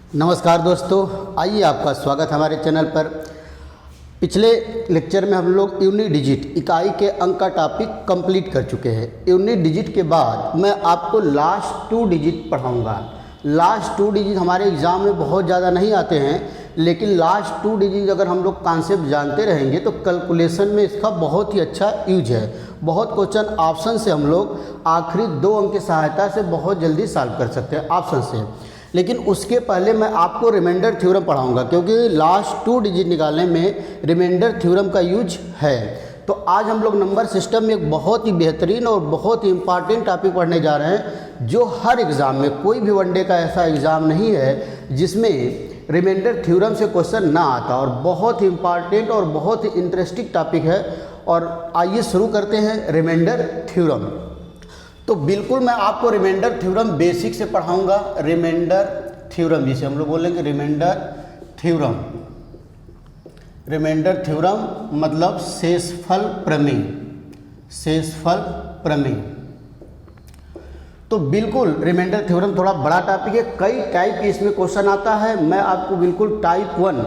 नमस्कार दोस्तों, आइए आपका स्वागत हमारे चैनल पर। पिछले लेक्चर में हम लोग यूनिट डिजिट इकाई के अंक का टॉपिक कंप्लीट कर चुके हैं। यूनिट डिजिट के बाद मैं आपको लास्ट 2 डिजिट पढ़ाऊंगा। लास्ट 2 डिजिट हमारे एग्ज़ाम में बहुत ज़्यादा नहीं आते हैं, लेकिन लास्ट 2 डिजिट अगर हम लोग कॉन्सेप्ट जानते रहेंगे तो कैलकुलेशन में इसका बहुत ही अच्छा यूज है। बहुत क्वेश्चन ऑप्शन से हम लोग आखिरी 2 अंक की सहायता से बहुत जल्दी सॉल्व कर सकते हैं ऑप्शन से। लेकिन उसके पहले मैं आपको रिमाइंडर थ्योरम पढ़ाऊंगा, क्योंकि लास्ट 2 डिजिट निकालने में रिमाइंडर थ्योरम का यूज है। तो आज हम लोग नंबर सिस्टम में एक बहुत ही बेहतरीन और बहुत ही इम्पॉर्टेंट टॉपिक पढ़ने जा रहे हैं, जो हर एग्ज़ाम में, कोई भी वनडे का ऐसा एग्ज़ाम नहीं है जिसमें रिमाइंडर थ्योरम से क्वेश्चन ना आता, और बहुत ही इम्पॉर्टेंट और बहुत ही इंटरेस्टिंग टॉपिक है। और आइए शुरू करते हैं रिमाइंडर थ्योरम। तो बिल्कुल मैं आपको रिमाइंडर थ्योरम बेसिक से पढ़ाऊंगा। रिमाइंडर थ्योरम जिसे हम लोग बोलेंगे रिमाइंडर थ्योरम। रिमाइंडर थ्योरम मतलब शेषफल प्रमेय। शेषफल प्रमेय। तो बिल्कुल रिमाइंडर थ्योरम थोड़ा बड़ा टॉपिक है, कई टाइप के इसमें क्वेश्चन आता है। मैं आपको बिल्कुल टाइप 1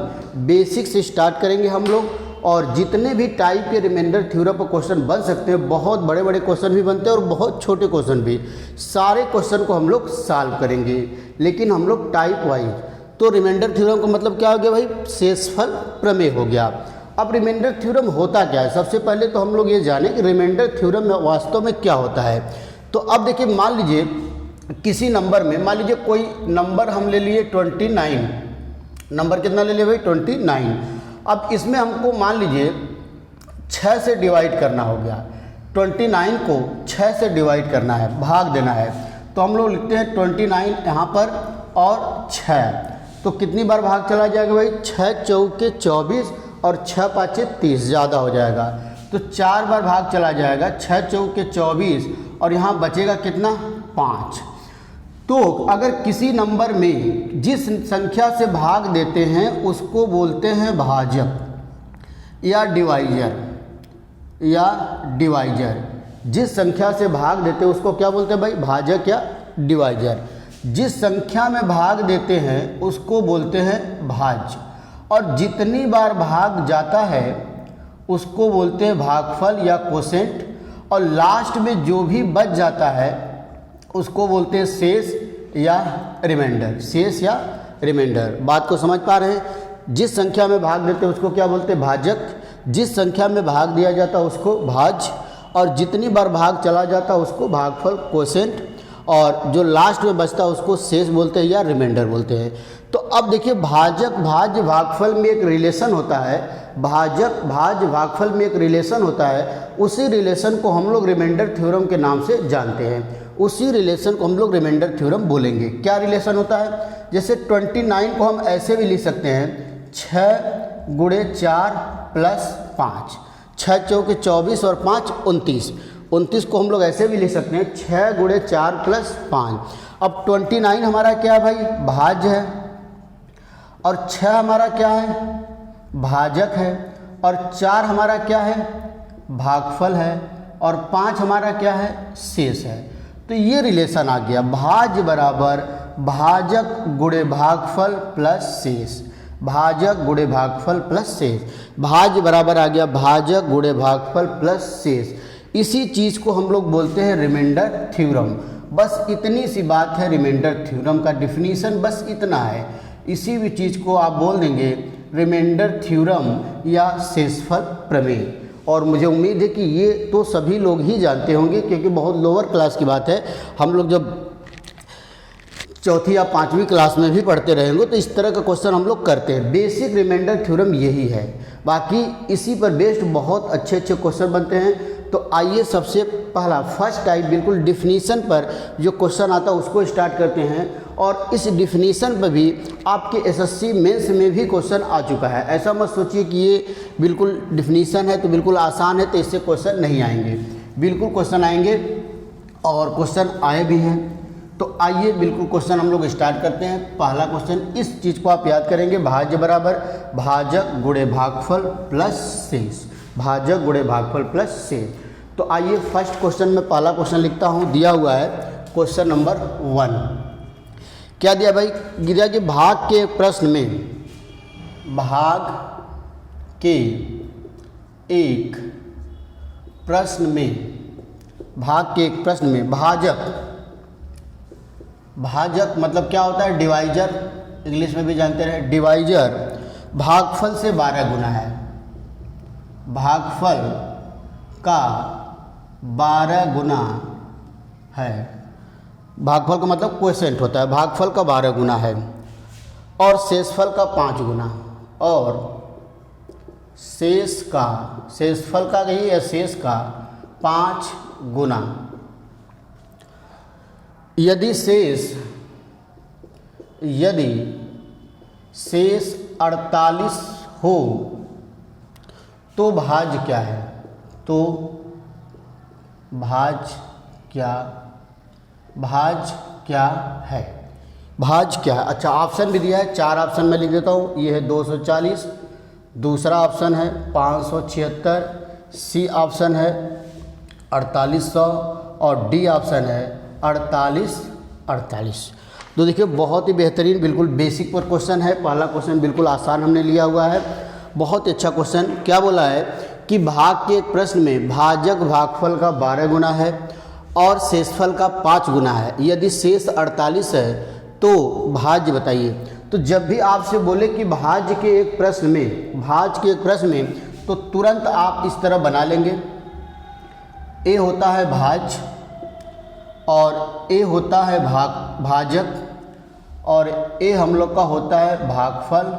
बेसिक से स्टार्ट करेंगे हम लोग, और जितने भी टाइप के रिमाइंडर थ्योरम पर क्वेश्चन बन सकते हैं, बहुत बड़े बड़े क्वेश्चन भी बनते हैं और बहुत छोटे क्वेश्चन भी, सारे क्वेश्चन को हम लोग सॉल्व करेंगे, लेकिन हम लोग टाइप वाइज। तो रिमाइंडर थ्योरम का मतलब क्या हो गया भाई? शेषफल प्रमेय हो गया। अब रिमाइंडर थ्योरम होता क्या है? सबसे पहले तो हम लोग ये जाने कि रिमाइंडर थ्योरम वास्तव में क्या होता है। तो अब देखिए, मान लीजिए किसी नंबर में, मान लीजिए कोई नंबर हम ले लिए 29। नंबर कितना ले लिए भाई? 29। अब इसमें हमको मान लीजिए 6 से डिवाइड करना हो गया। 29 को 6 से डिवाइड करना है, भाग देना है। तो हम लोग लिखते हैं 29 यहाँ पर और 6। तो कितनी बार भाग चला जाएगा भाई? 6 चौके 24 और 6 पाँचे 30, ज़्यादा हो जाएगा। तो 4 बार भाग चला जाएगा। 6 चौके 24 और यहाँ बचेगा कितना? 5। तो अगर किसी नंबर में जिस संख्या से भाग देते हैं उसको बोलते हैं भाजक या डिवाइजर। या डिवाइजर, जिस संख्या से भाग देते हैं उसको क्या बोलते हैं भाई? भाजक या डिवाइजर। जिस संख्या में भाग देते हैं उसको बोलते हैं भाज्य, और जितनी बार भाग जाता है उसको बोलते हैं भागफल या कोसेंट, और लास्ट में जो भी बच जाता है उसको बोलते हैं शेष या रिमाइंडर। शेष या रिमाइंडर, बात को समझ पा रहे हैं? जिस संख्या में भाग देते हैं उसको क्या बोलते हैं? भाजक। जिस संख्या में भाग दिया जाता है उसको भाज्य, और जितनी बार भाग चला जाता है उसको भागफल कोसेंट, और जो लास्ट में बचता है उसको शेष बोलते हैं या रिमाइंडर बोलते हैं। तो अब देखिए, भाजक भाज्य भागफल में एक रिलेशन होता है। भाजक भाज्य भागफल में एक रिलेशन होता है। उसी रिलेशन को हम लोग रिमाइंडर थ्योरम के नाम से जानते हैं। उसी रिलेशन को हम लोग रिमाइंडर थ्योरम बोलेंगे। क्या रिलेशन होता है? जैसे 29 को हम ऐसे भी लिख सकते हैं, 6 गुणे 4 प्लस 5। 6 चौके 24 और 5 29। 29 को हम लोग ऐसे भी लिख सकते हैं, 6 गुणे 4 प्लस 5। अब 29 हमारा क्या है भाई? भाज्य है, और 6 हमारा क्या है? भाजक है, और 4 हमारा क्या है? भागफल है, और 5 हमारा क्या है? शेष है। तो ये रिलेशन आ गया, भाज्य बराबर भाजक गुणे भागफल प्लस शेष। भाजक गुणे भागफल प्लस शेष। भाज्य बराबर आ गया भाजक गुणे भागफल प्लस शेष। इसी चीज़ को हम लोग बोलते हैं रिमाइंडर थ्योरम। बस इतनी सी बात है रिमाइंडर थ्योरम का डिफिनीशन, बस इतना है। इसी भी चीज़ को आप बोल देंगे रिमाइंडर थ्योरम या शेषफल प्रमेय। और मुझे उम्मीद है कि ये तो सभी लोग ही जानते होंगे, क्योंकि बहुत लोअर क्लास की बात है। हम लोग जब 4वीं या 5वीं क्लास में भी पढ़ते रहेंगे तो इस तरह का क्वेश्चन हम लोग करते हैं। बेसिक रिमाइंडर थ्योरम यही है, बाकी इसी पर बेस्ड बहुत अच्छे अच्छे क्वेश्चन बनते हैं। तो आइए सबसे पहला फर्स्ट टाइप बिल्कुल डिफिनीशन पर जो क्वेश्चन आता है उसको स्टार्ट करते हैं। और इस डिफिनीशन पर भी आपके एसएससी मेंस में भी क्वेश्चन आ चुका है। ऐसा मत सोचिए कि ये बिल्कुल डिफिनीशन है तो बिल्कुल आसान है तो इससे क्वेश्चन नहीं आएंगे। बिल्कुल क्वेश्चन आएंगे, और क्वेश्चन आए भी हैं। तो आइए बिल्कुल क्वेश्चन हम लोग स्टार्ट करते हैं। पहला क्वेश्चन, इस चीज़ को आप याद करेंगे, भाज्य बराबर भाजक गुणे भागफल प्लस शेष। भाजक गुणे भागफल प्लस शेष। तो आइए फर्स्ट क्वेश्चन में पहला क्वेश्चन लिखता हूँ, दिया हुआ है क्वेश्चन नंबर 1 क्या दिया भाई, दिया कि भाग के प्रश्न में, भाग के एक प्रश्न में, भाग के एक प्रश्न में भाजक, भाजक मतलब क्या होता है, डिवाइजर, इंग्लिश में भी जानते रहे, डिवाइजर भागफल से 12 गुना है, भागफल का 12 गुना है। भागफल का मतलब क्वोशिएंट होता है, भागफल का 12 गुना है और शेषफल का 5 गुना, और शेष का, शेषफल का यही है, शेष का 5 गुना। यदि शेष 48 हो तो भाज्य क्या है, तो भाज्य क्या है, भाज्य क्या है। अच्छा, ऑप्शन भी दिया है, 4 ऑप्शन में लिख देता हूँ। ये है 240, दूसरा ऑप्शन है 576, सी ऑप्शन है 4800 और डी ऑप्शन है 48। तो देखिए बहुत ही बेहतरीन, बिल्कुल बेसिक पर क्वेश्चन है। पहला क्वेश्चन बिल्कुल आसान हमने लिया हुआ है, बहुत ही अच्छा क्वेश्चन। क्या बोला है कि भाग के एक प्रश्न में भाजक भागफल का 12 गुना है और शेषफल का 5 गुना है। यदि शेष 48 है तो भाज्य बताइए। तो जब भी आपसे बोले कि भाज्य के एक प्रश्न में, तो तुरंत आप इस तरह बना लेंगे, ए होता है भाज्य और ए होता है भाजक और ए हम लोग का होता है भागफल,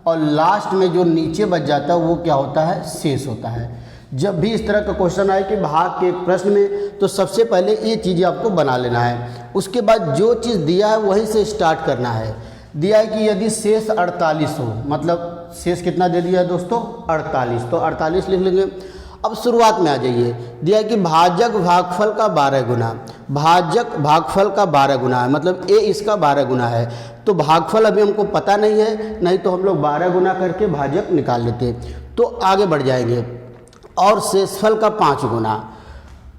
और लास्ट में जो नीचे बच जाता है वो क्या होता है, शेष होता है। जब भी इस तरह का क्वेश्चन आए कि भाग के एक प्रश्न में, तो सबसे पहले ये चीज़ें आपको बना लेना है। उसके बाद जो चीज़ दिया है वहीं से स्टार्ट करना है। दिया है कि यदि शेष 48 हो, मतलब शेष कितना दे दिया है दोस्तों, 48, तो 48 लिख लेंगे। अब शुरुआत में आ जाइए, दिया है कि भाजक भागफल का 12 गुना, भाजक भागफल का 12 गुना है, मतलब ए इसका 12 गुना है। तो भागफल अभी हमको पता नहीं है, नहीं तो हम लोग 12 गुना करके भाजक निकाल लेते। तो आगे बढ़ जाएंगे, और शेषफल का 5 गुना,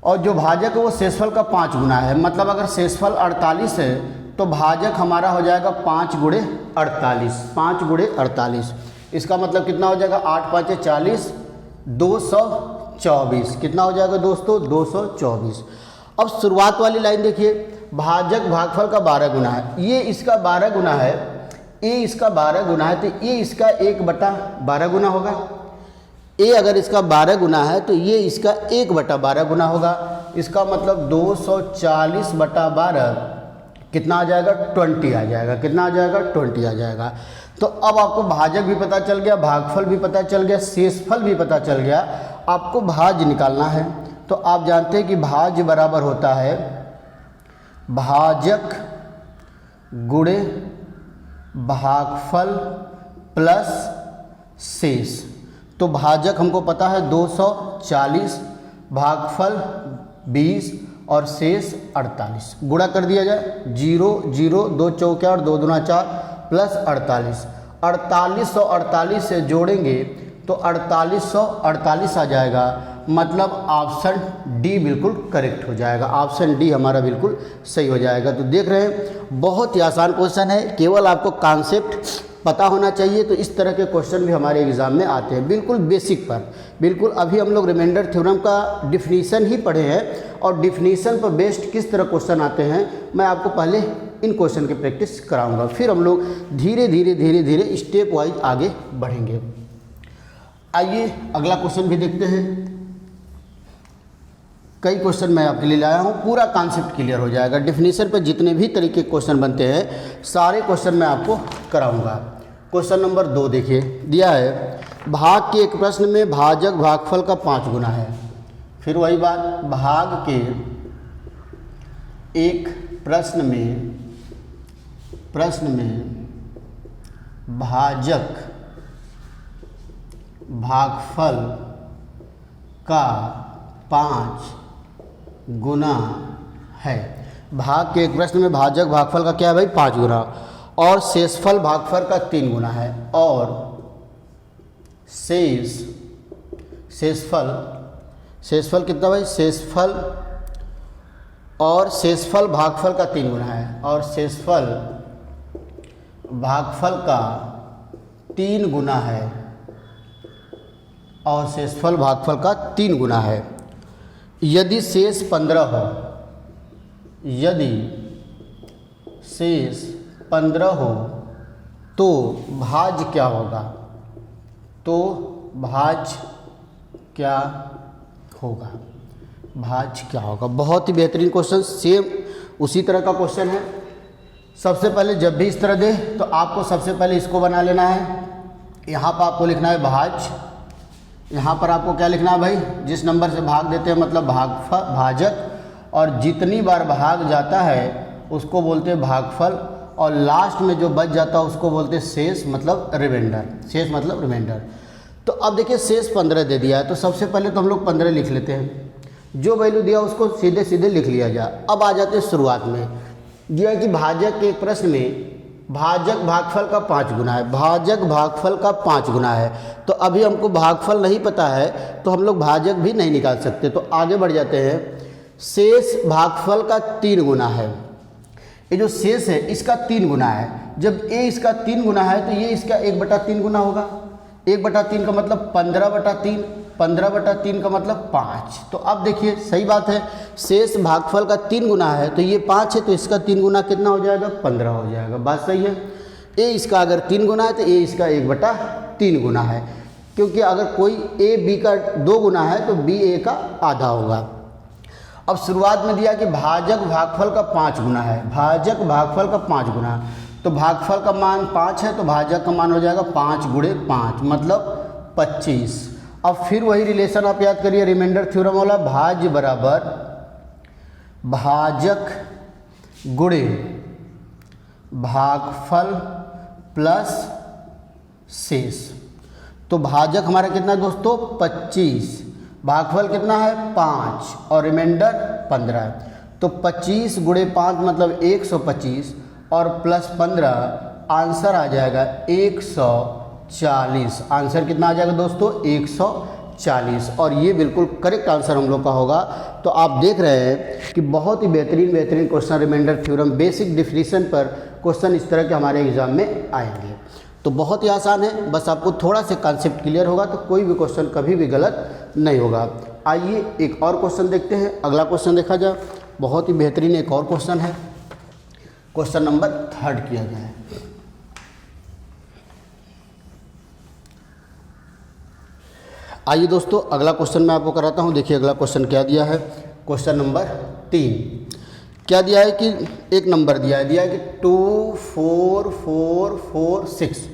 और जो भाजक है वो शेषफल का 5 गुना है। मतलब अगर शेषफल 48 है तो भाजक हमारा हो जाएगा 5 गुणे 48, 5 गुणे 48। इसका मतलब कितना हो जाएगा, 8 5 40, 224। कितना हो जाएगा दोस्तों, 224। अब शुरुआत वाली लाइन देखिए, भाजक भागफल का 12 गुना है, ये इसका 12 गुना है, ये इसका 12 गुना है, तो ये इसका 1/12 गुना होगा। ए अगर इसका 12 गुना है तो ये इसका 1/12 गुना होगा। इसका मतलब 240/12 कितना आ जाएगा, 20 आ जाएगा। कितना आ जाएगा, 20 आ जाएगा। तो अब आपको भाजक भी पता चल गया, भागफल भी पता चल गया, शेषफल भी पता चल गया। आपको भाज्य निकालना है। तो आप जानते हैं कि भाज्य बराबर होता है भाजक गुणे भागफल प्लस शेष। तो भाजक हमको पता है 240, भागफल 20 और शेष 48। गुणा कर दिया जाए, 0 0 2 चौके और 2 दूना 4 प्लस 48। 4848 से जोड़ेंगे तो 4848 आ जाएगा। मतलब ऑप्शन डी बिल्कुल करेक्ट हो जाएगा, ऑप्शन डी हमारा बिल्कुल सही हो जाएगा। तो देख रहे हैं बहुत ही आसान क्वेश्चन है, केवल आपको कॉन्सेप्ट पता होना चाहिए। तो इस तरह के क्वेश्चन भी हमारे एग्ज़ाम में आते हैं, बिल्कुल बेसिक पर। बिल्कुल अभी हम लोग रिमाइंडर थ्योरम का डिफिनीसन ही पढ़े हैं, और डिफिनीसन पर बेस्ड किस तरह क्वेश्चन आते हैं मैं आपको पहले इन क्वेश्चन की प्रैक्टिस कराऊंगा। फिर हम लोग धीरे धीरे स्टेप वाइज आगे बढ़ेंगे। आइए अगला क्वेश्चन भी देखते हैं। कई क्वेश्चन मैं आपके लिए लाया हूँ, पूरा कॉन्सेप्ट क्लियर हो जाएगा। डिफिनीशन पर जितने भी तरीके के क्वेश्चन बनते हैं सारे क्वेश्चन मैं आपको कराऊंगा। क्वेश्चन नंबर 2 देखिए, दिया है भाग के एक प्रश्न में भाजक भागफल का 5 गुना है। फिर वही बात, भाग के एक प्रश्न में भाजक भागफल का 5 गुना है। भाग के एक प्रश्न में भाजक भागफल का क्या है भाई, 5 गुना, और शेषफल भागफल का 3 गुना है, और शेषफल कितना भाई, शेषफल भागफल का 3 गुना है, और शेषफल भागफल का 3 गुना है और शेषफल भागफल का 3 गुना है। यदि शेष 15 हो, यदि शेष 15 हो तो भाज्य क्या होगा? तो भाज्य क्या होगा? भाज्य क्या होगा? बहुत ही बेहतरीन क्वेश्चन, सेम उसी तरह का क्वेश्चन है। सबसे पहले जब भी इस तरह दे तो आपको सबसे पहले इसको बना लेना है। यहाँ पर आपको लिखना है भाज्य, यहाँ पर आपको क्या लिखना है भाई? जिस नंबर से भाग देते हैं मतलब भाजक, और जितनी बार भाग जाता है उसको बोलते हैं भागफल, और लास्ट में जो बच जाता है उसको बोलते हैं शेष मतलब रिमाइंडर। शेष मतलब रिमाइंडर। तो अब देखिए शेष 15 दे दिया है तो सबसे पहले तो हम लोग 15 लिख लेते हैं, जो वैल्यू दिया उसको सीधे सीधे लिख लिया जाए। अब आ जाते हैं शुरुआत में, दिया कि भाजक के एक प्रश्न में भाजक भागफल का 5 गुना है, भाजक भागफल का 5 गुना है। तो अभी हमको भागफल नहीं पता है तो हम लोग भाजक भी नहीं निकाल सकते, तो आगे बढ़ जाते हैं। शेष भागफल का 3 गुना है, ये जो शेष है इसका 3 गुना है। जब ये इसका 3 गुना है तो ये इसका 1/3 गुना होगा। 1/3 का मतलब 15/3, 15/3 का मतलब 5। तो अब देखिए सही बात है, शेष भागफल का 3 गुना है तो ये 5 है, तो इसका 3 गुना कितना हो जाएगा? 15 हो जाएगा। बात सही है। ए इसका अगर 3 गुना है तो ए इसका 1/3 गुना है, क्योंकि अगर कोई ए बी का 2 गुना है तो बी ए का आधा होगा। अब शुरुआत में दिया कि भाजक भागफल का 5 गुना है, भाजक भागफल का 5 गुना, तो भागफल का मान 5 है तो भाजक का मान हो जाएगा 5 × 5 मतलब 25। अब फिर वही रिलेशन आप याद करिए, रिमाइंडर थ्योरम वाला, भाज्य बराबर भाजक गुणे भागफल प्लस शेष। तो भाजक हमारा कितना दोस्तों? 25, भागफल कितना है? 5 और रिमाइंडर 15 है। तो 25 × 5 मतलब 125 और प्लस 15, आंसर आ जाएगा 140। आंसर कितना आ जाएगा दोस्तों? 140। और ये बिल्कुल करेक्ट आंसर हम लोग का होगा। तो आप देख रहे हैं कि बहुत ही बेहतरीन question reminder theorem basic definition पर क्वेश्चन इस तरह के हमारे एग्जाम में आएंगे। तो बहुत ही आसान है, बस आपको थोड़ा सा कॉन्सेप्ट क्लियर होगा तो कोई भी क्वेश्चन कभी भी गलत नहीं होगा। आइए एक और क्वेश्चन देखते हैं। अगला क्वेश्चन देखा जाए, बहुत ही बेहतरीन एक और क्वेश्चन है। क्वेश्चन नंबर 3 किया जाए। आइए दोस्तों अगला क्वेश्चन मैं आपको कराता हूं। देखिए अगला क्वेश्चन क्या दिया है। क्वेश्चन नंबर 3 क्या दिया है कि एक नंबर दिया है कि 24446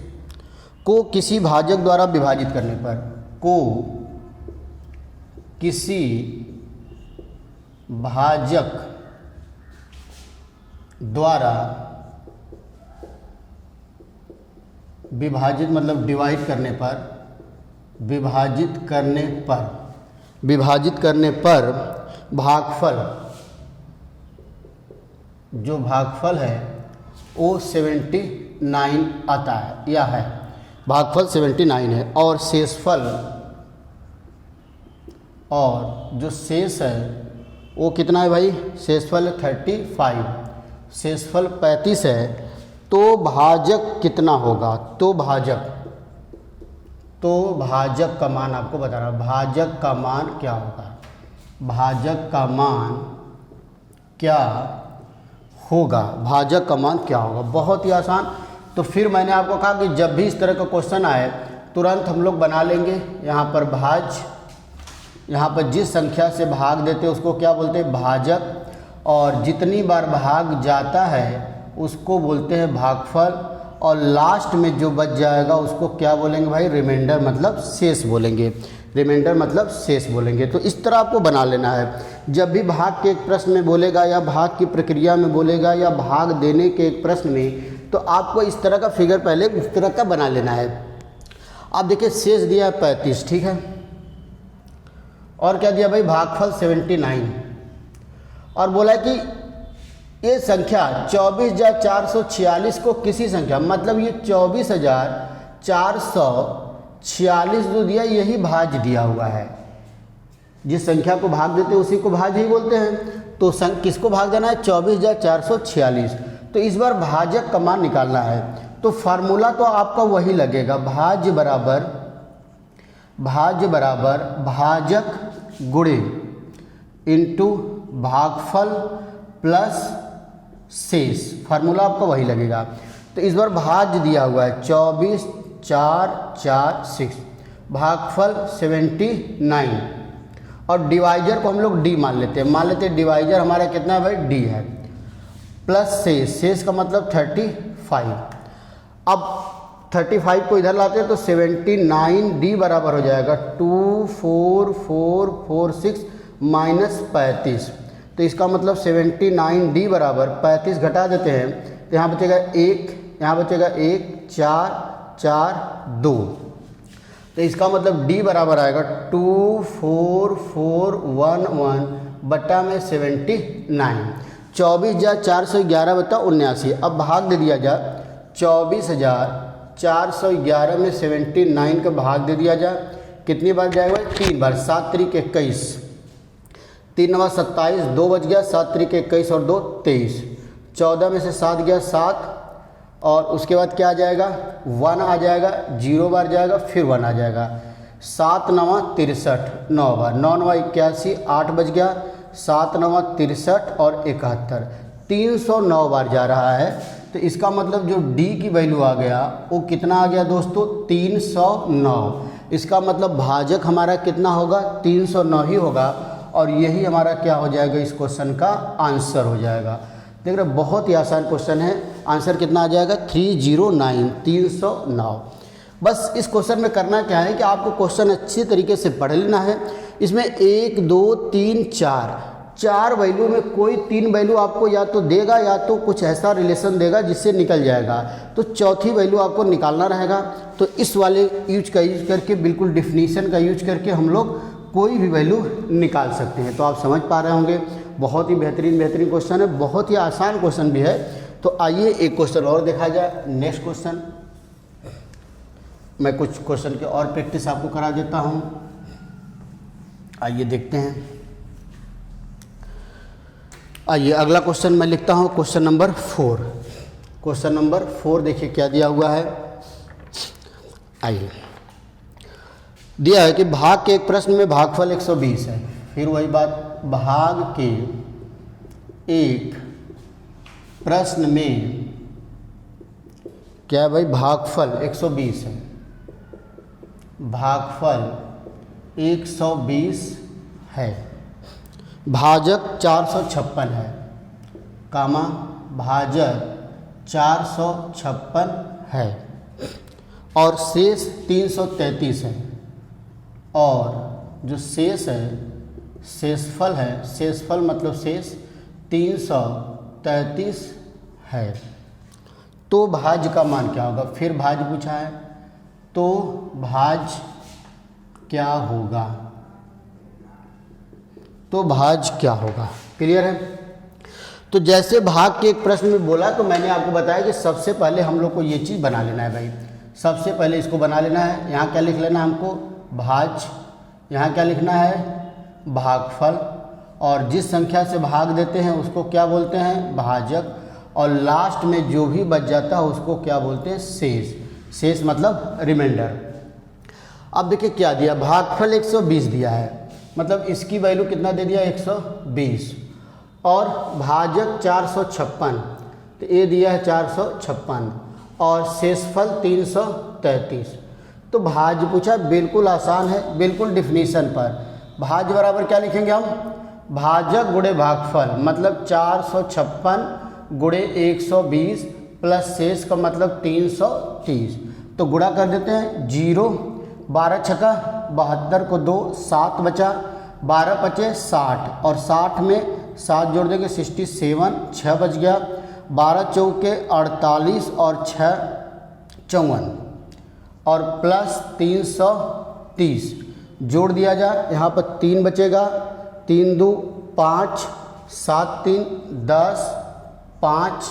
को किसी भाजक द्वारा विभाजित करने पर, को किसी भाजक द्वारा विभाजित मतलब डिवाइड करने पर, विभाजित करने पर भागफल, जो भागफल है वो 79 आता है या है, भागफल 79 है, और शेषफल, और जो शेष है वो कितना है भाई? शेषफल 35, शेषफल 35 है। तो भाजक कितना होगा? तो भाजक का मान आपको बता रहा हूँ, भाजक का मान क्या होगा? भाजक का मान क्या होगा? भाजक का मान क्या होगा? बहुत ही आसान। तो फिर मैंने आपको कहा कि जब भी इस तरह का क्वेश्चन आए तुरंत हम लोग बना लेंगे। यहाँ पर भाज्य, यहाँ पर जिस संख्या से भाग देते हैं उसको क्या बोलते हैं? भाजक, और जितनी बार भाग जाता है उसको बोलते हैं भागफल, और लास्ट में जो बच जाएगा उसको क्या बोलेंगे भाई? रिमाइंडर मतलब शेष बोलेंगे। रिमाइंडर मतलब शेष बोलेंगे। तो इस तरह आपको बना लेना है। जब भी भाग के एक प्रश्न में बोलेगा या भाग की प्रक्रिया में बोलेगा या भाग देने के एक प्रश्न में, तो आपको इस तरह का फिगर पहले इस तरह का बना लेना है। आप देखिए शेष दिया है 35, ठीक है, और क्या दिया भाई? भागफल 79, और बोला कि ये संख्या 24,446 को किसी संख्या, मतलब ये 24,446 जो दिया यही भाज्य दिया हुआ है। जिस संख्या को भाग देते हैं उसी को भाज्य ही बोलते हैं। तो किसको भाग देना है? 24,446। तो इस बार भाजक का मान निकालना है। तो फार्मूला तो आपका वही लगेगा, भाज्य बराबर भाजक गुणे इंटू भागफल प्लस शेष, फार्मूला आपका वही लगेगा। तो इस बार भाज्य दिया हुआ है 24 4 4 6, भागफल 79 और डिवाइजर को हम लोग डी मान लेते हैं, डिवाइजर हमारा कितना है भाई, डी है, प्लस शेष का मतलब 35। अब 35 को इधर लाते हैं तो 79 डी बराबर हो जाएगा 24446 माइनस 35। तो इसका मतलब 79 डी बराबर 35 घटा देते हैं तो यहाँ बचेगा 1, यहाँ बचेगा 1 4 4 2। तो इसका मतलब डी बराबर आएगा 24411 बटा में 79। 24 जा 411 बता 79। अब भाग दे दिया जा 24,411 में 79 का भाग दे दिया जा, कितनी बार जाएगा, 3 बार। 7 त्रिक 21, 3 नवा 27, 2 बच गया, 7 त्रिक 21 और 2 23, 14 में से 7 गया 7 और उसके बाद क्या आ जाएगा, 1 आ जाएगा, 0 बार जाएगा, फिर 1 आ जाएगा। 7 नवा 63, 9 बार, 9 नवा 81, 8 बच गया, 7 नवा 63 और 71, 309 बार जा रहा है। तो इसका मतलब जो डी की वैल्यू आ गया वो कितना आ गया दोस्तों, 309। इसका मतलब भाजक हमारा कितना होगा, 309 ही होगा और यही हमारा क्या हो जाएगा, इस क्वेश्चन का आंसर हो जाएगा। देख रहे, बहुत ही आसान क्वेश्चन है। आंसर कितना आ जाएगा, 309, 309। बस इस क्वेश्चन में करना क्या है कि आपको क्वेश्चन अच्छी तरीके से पढ़ लेना है। इसमें 1 2 3 4 वैल्यू में कोई 3 वैल्यू आपको या तो देगा या तो कुछ ऐसा रिलेशन देगा जिससे निकल जाएगा, तो चौथी वैल्यू आपको निकालना रहेगा। तो इस वाले यूज करके, बिल्कुल डिफिनीशन का यूज करके हम लोग कोई भी वैल्यू निकाल सकते हैं। तो आप समझ पा रहे होंगे, बहुत ही बेहतरीन क्वेश्चन है, बहुत ही आसान क्वेश्चन भी है। तो आइए एक क्वेश्चन और देखा जाए। नेक्स्ट क्वेश्चन, मैं कुछ क्वेश्चन के और प्रैक्टिस आपको करा देता हूँ। आइए देखते हैं। आइए अगला क्वेश्चन मैं लिखता हूँ, क्वेश्चन नंबर 4। क्वेश्चन नंबर 4 देखिए क्या दिया हुआ है। आइए, दिया है कि भाग के एक प्रश्न में भागफल 120 है। फिर वही बात, भाग के एक प्रश्न में क्या है भाई, भागफल 120 है, भागफल 120 है, भाजक 456 है, कामा भाजक 456 है और शेष 333 है, और जो शेष है, शेषफल है, शेषफल मतलब शेष 333 है। तो भाज्य का मान क्या होगा। फिर भाज्य पूछा है, तो भाज्य क्या होगा, तो भाज्य क्या होगा। क्लियर है। तो जैसे भाग के एक प्रश्न में बोला, तो मैंने आपको बताया कि सबसे पहले हम लोग को ये चीज़ बना लेना है भाई। सबसे पहले इसको बना लेना है। यहाँ क्या लिख लेना है हमको, भाज्य, यहाँ क्या लिखना है, भागफल, और जिस संख्या से भाग देते हैं उसको क्या बोलते हैं, भाजक, और लास्ट में जो भी बच जाता है उसको क्या बोलते हैं, शेष। शेष मतलब रिमाइंडर। अब देखिए क्या दिया, भागफल 120 दिया है, मतलब इसकी वैल्यू कितना दे दिया, 120, और भाजक 456, तो ये दिया है 456, और शेषफल 333। तो भाज्य पूछा, बिल्कुल आसान है, बिल्कुल डिफिनीशन पर। भाज्य बराबर क्या लिखेंगे हम, भाजक गुणे भागफल, मतलब 456 गुणे 120 प्लस शेष का मतलब 330। तो गुणा कर देते हैं, 0 12 छक्का 72 को 2 7 बचा, 12 बचे 60, और 60 में 7 जोड़ देंगे 67, 6 बच गया, 12 चौके 48 और 6 54, और प्लस 330 जोड़ दिया जाए, यहाँ पर 3 बचेगा, 3 2 5, 7 3 10, 5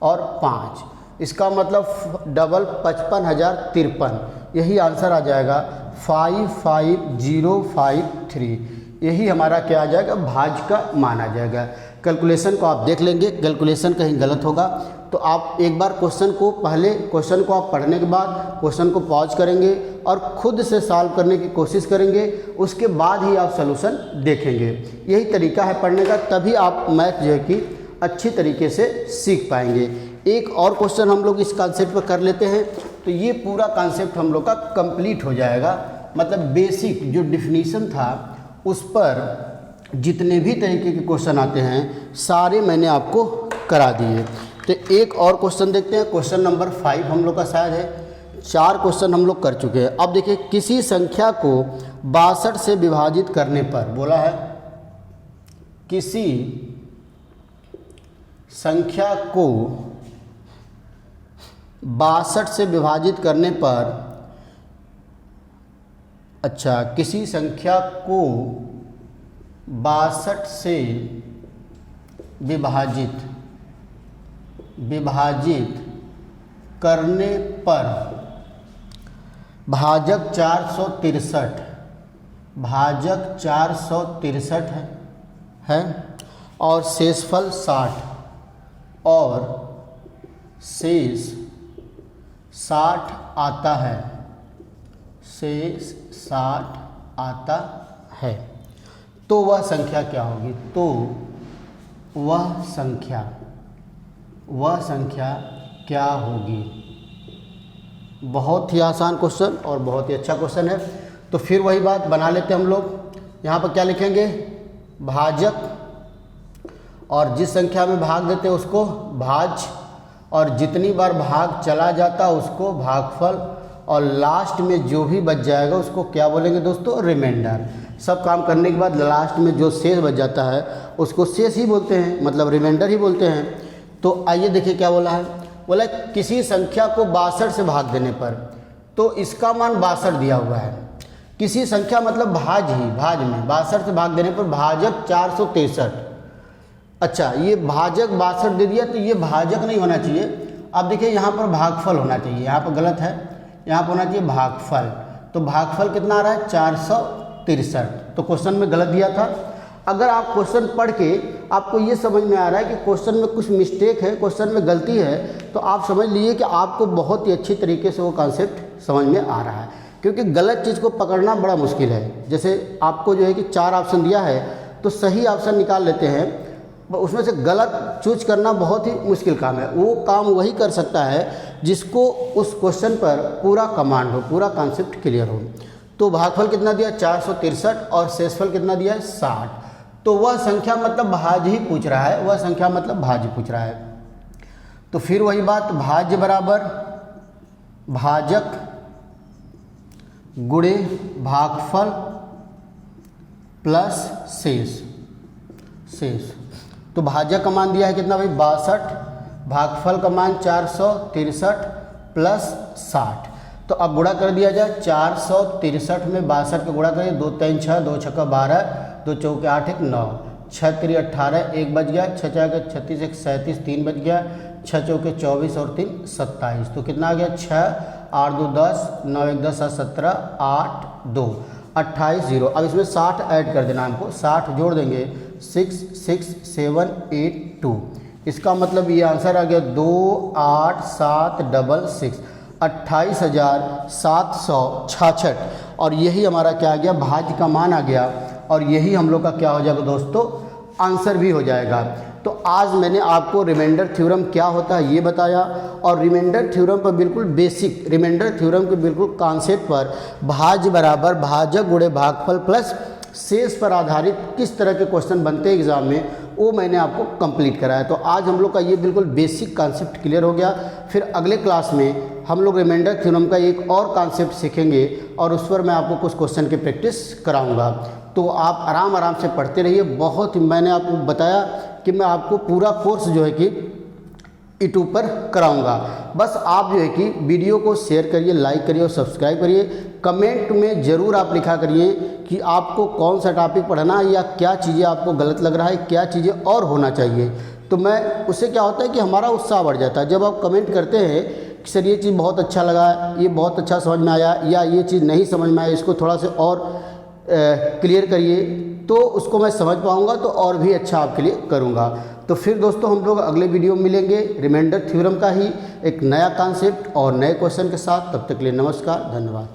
और 5, इसका मतलब डबल 55,053, यही आंसर आ जाएगा 55053। यही हमारा क्या आ जाएगा, भाज्य का मान आ जाएगा। कैलकुलेशन को आप देख लेंगे, कैलकुलेशन कहीं गलत होगा तो आप एक बार क्वेश्चन को पहले क्वेश्चन को आप पढ़ने के बाद क्वेश्चन को पॉज करेंगे और खुद से सॉल्व करने की कोशिश करेंगे, उसके बाद ही आप सॉल्यूशन देखेंगे। यही तरीका है पढ़ने का, तभी आप मैथ जो है कि अच्छी तरीके से सीख पाएंगे। एक और क्वेश्चन हम लोग इस कॉन्सेप्ट पर कर लेते हैं, तो ये पूरा कॉन्सेप्ट हम लोग का कंप्लीट हो जाएगा। मतलब बेसिक जो डिफिनीशन था उस पर जितने भी तरीके के क्वेश्चन आते हैं सारे मैंने आपको करा दिए। तो एक और क्वेश्चन देखते हैं, क्वेश्चन नंबर 5 हम लोग का शायद है। 4 क्वेश्चन हम लोग कर चुके हैं। अब देखिए, किसी संख्या को 62 से विभाजित करने पर, बोला है किसी संख्या को 62 से विभाजित करने पर, अच्छा किसी संख्या को 62 से विभाजित करने पर भाजक 463 है और शेषफल 60 और शेष 60 आता है, शेष 60 आता है, तो वह संख्या क्या होगी? तो वह संख्या क्या होगी? बहुत ही आसान क्वेश्चन और बहुत ही अच्छा क्वेश्चन है। तो फिर वही बात बना लेते हैं हम लोग। यहाँ पर क्या लिखेंगे? भाजक, और जिस संख्या में भाग देते हैं उसको भाज्य, और जितनी बार भाग चला जाता उसको भागफल, और लास्ट में जो भी बच जाएगा उसको क्या बोलेंगे दोस्तों? रिमाइंडर। सब काम करने के बाद लास्ट में जो शेष बच जाता है उसको शेष ही बोलते हैं, मतलब रिमाइंडर ही बोलते हैं। तो आइए देखिए क्या बोला है। बोला किसी संख्या को 62 से भाग देने पर, तो इसका मान 62 दिया हुआ है। किसी संख्या मतलब भाज में 62 से भाग देने पर भाजक 463। अच्छा, ये भाजक 62 दे दिया, तो ये भाजक नहीं होना चाहिए। अब देखिए यहाँ पर भागफल होना चाहिए, यहाँ पर गलत है, यहाँ पर होना चाहिए भागफल। तो भागफल कितना आ रहा है? 463। तो क्वेश्चन में गलत दिया था। अगर आप क्वेश्चन पढ़ के आपको ये समझ में आ रहा है कि क्वेश्चन में कुछ मिस्टेक है, क्वेश्चन में गलती है, तो आप समझ लीजिए कि आपको बहुत ही अच्छी तरीके से वो कॉन्सेप्ट समझ में आ रहा है। क्योंकि गलत चीज़ को पकड़ना बड़ा मुश्किल है। जैसे आपको जो है कि 4 ऑप्शन दिया है, तो सही ऑप्शन निकाल लेते हैं, उसमें से गलत चूज करना बहुत ही मुश्किल काम है। वो काम वही कर सकता है जिसको उस क्वेश्चन पर पूरा कमांड हो, पूरा कॉन्सेप्ट क्लियर हो। तो भागफल कितना दिया? 463, और शेषफल कितना दिया है? 60। तो वह संख्या मतलब भाज्य ही पूछ रहा है, वह संख्या मतलब भाज्य पूछ रहा है। तो फिर वही बात, भाज्य बराबर भाजक गुणे भागफल प्लस शेष। तो भाजक का मान दिया है कितना भाई? 62, भागफल का मान 463 प्लस 60। तो अब गुणा कर दिया जाए। 463 में 62 का गुणा करिए, 2 3 6, 2 6 12, 2 चौके 8 1 9, 6 3 18, 1 बच गया, 6 4 36 1 37, 3 बच गया, 6 चौके 24 और 3 27। तो कितना आ गया? 6 8 2 10, 9 1 10 7 17, 8 2 28 0। अब इसमें 60 ऐड कर देना हमको, 60 जोड़ देंगे, 6 6 7 8 2। इसका मतलब ये आंसर आ गया 2 8 7 6 28,766। और यही हमारा क्या आ गया? भाज्य का मान आ गया, और यही हम लोग का क्या हो जाएगा दोस्तों? आंसर भी हो जाएगा। तो आज मैंने आपको रिमाइंडर थ्योरम क्या होता है ये बताया, और रिमाइंडर थ्योरम पर बिल्कुल बेसिक, रिमाइंडर थ्योरम के बिल्कुल कॉन्सेप्ट पर भाज्य बराबर भाजक गुणे भागफल प्लस शेष पर आधारित किस तरह के क्वेश्चन बनते हैं एग्जाम में, वो मैंने आपको कंप्लीट कराया। तो आज हम लोग का ये बिल्कुल बेसिक कॉन्सेप्ट क्लियर हो गया। फिर अगले क्लास में हम लोग रिमाइंडर थ्योरम का एक और कॉन्सेप्ट सीखेंगे, और उस पर मैं आपको कुछ क्वेश्चन की प्रैक्टिस कराऊंगा। तो आप आराम से पढ़ते रहिए। बहुत ही मैंने आपको बताया कि मैं आपको पूरा कोर्स जो है कि यूट्यूब पर कराऊंगा। बस आप जो है कि वीडियो को शेयर करिए, लाइक करिए और सब्सक्राइब करिए। कमेंट में ज़रूर आप लिखा करिए कि आपको कौन सा टॉपिक पढ़ना है, या क्या चीज़ें आपको गलत लग रहा है, क्या चीज़ें और होना चाहिए। तो मैं उससे क्या होता है कि हमारा उत्साह बढ़ जाता है। जब आप कमेंट करते हैं कि सर ये चीज़ बहुत अच्छा लगा, ये बहुत अच्छा समझ में आया, या ये चीज़ नहीं समझ में आया, इसको थोड़ा सा और क्लियर करिए, तो उसको मैं समझ पाऊँगा, तो और भी अच्छा आपके लिए करूँगा। तो फिर दोस्तों हम लोग अगले वीडियो में मिलेंगे रिमाइंडर थ्योरम का ही एक नया कॉन्सेप्ट और नए क्वेश्चन के साथ। तब तक के लिए नमस्कार, धन्यवाद।